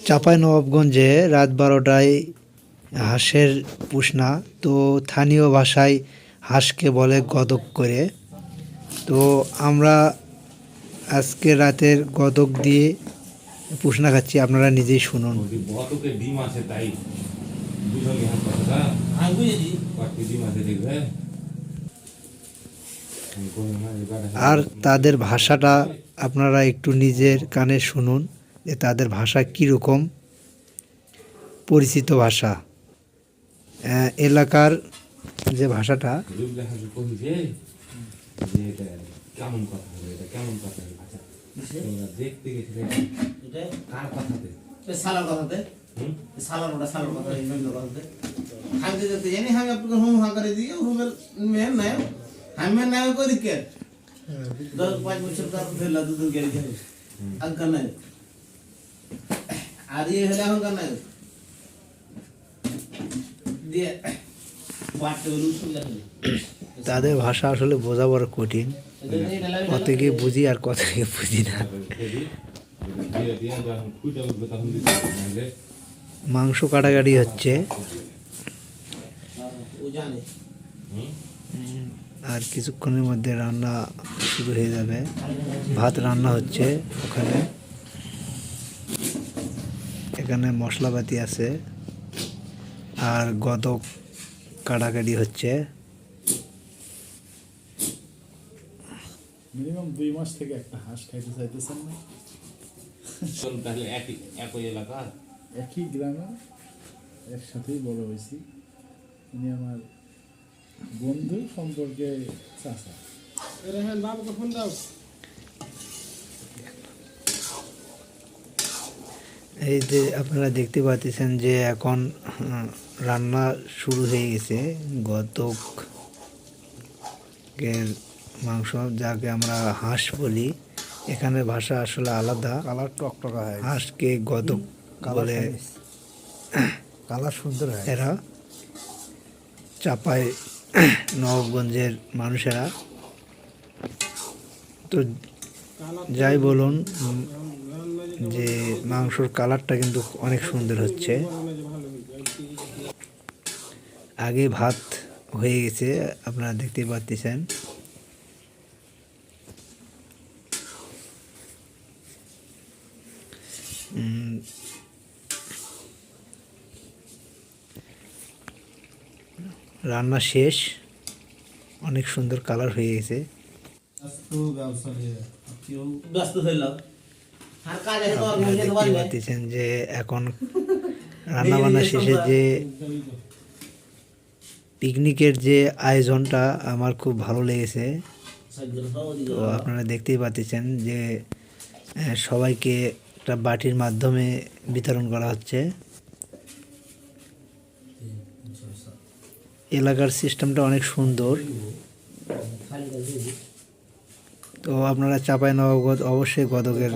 চাঁপাইনবাবগঞ্জে রাত 12টায় হাঁসের পুষনা। তো স্থানীয় ভাষায় হাঁসকে বলে গদক করে। তো আমরা আজকে রাতের গদক দিয়ে পুষনা খাচ্ছি, আপনারা নিজেই শুনুন। গতকে ডিম আছে তাই বুঝলি হাত কথাটা আমি বুঝেছি কয়েকটি ডিম আছে দেখবে আর তাদের ভাষাটা আপনারা একটু নিজের কানে শুনুন যে তাদের ভাষা কীরকম পরিচিত ভাষা। এলাকার যে ভাষাটা কেমন কথা হবে, এটা কেমন কথা হবে ভাষা দেখতে গেছিলে এটা কার কথাতে সালার কথাতে সালার ওটা সালার কথা ইমেল কথাতে আমি তো জানি আমি আপনাকে হুম হা করে দিই হুমের মেন নাই আমি নাই করি কে 10-5 বছর তার ফেলা দুদিন গেলি যাবে আজকাল নাই আর এই হলে এখন নাই দিয়ে পাটে রুসুল লাগে। তাদের ভাষা আসলে বোঝা বড় কঠিন, কত গিয়ে বুঝি আর কত গিয়ে বুঝি না। মাংস কাটাকাটি হচ্ছে আর কিছুক্ষণের মধ্যে রান্না শুরু হয়ে যাবে। ভাত রান্না হচ্ছে ওখানে, এখানে মশলাপাতি আছে আর গদক কাটাকাটি হচ্ছে। মিনিমাম 2 মাস থেকে একটা হাঁস খাইতে চাইতেছেন না? তাহলে একই এলাকা একই গ্রামে একসাথেই বড় হয়েছি। ইনি আমার বন্ধু সম্পর্কে চাচা। বাবুকে ফোন দাও। এই যে আপনারা দেখতে পাচ্ছেন যে এখন রান্না শুরু হয়ে গেছে। গদকের মাংস, যাকে আমরা হাঁস বলি, এখানে ভাষা আসলে আলাদা। কালার টকটকা হয়, হাঁসকে গদক বলে। কালার সুন্দর হয়। এরা চাপাই নবাবগঞ্জের মানুষেরা। তো যাই বলুন যে মাংসর কালারটা কিন্তু অনেক সুন্দর হচ্ছে। আগে ভাত হয়ে গেছে, আপনারা দেখতেই পাচ্ছেন। রান্না শেষ, অনেক সুন্দর কালার হয়ে গেছে। দেখতে পাচ্ছেন যে এখন রান্না বান্না শেষে যে পিকনিকের যে আয়োজনটা আমার খুব ভালো লেগেছে। তো আপনারা দেখতেই পাচ্ছেন যে সবাইকে একটা বাটির মাধ্যমে বিতরণ করা হচ্ছে। এলাকার সিস্টেমটা অনেক সুন্দর। তো আপনারা চাঁপাইনবাবগঞ্জ অবশ্যই গদকের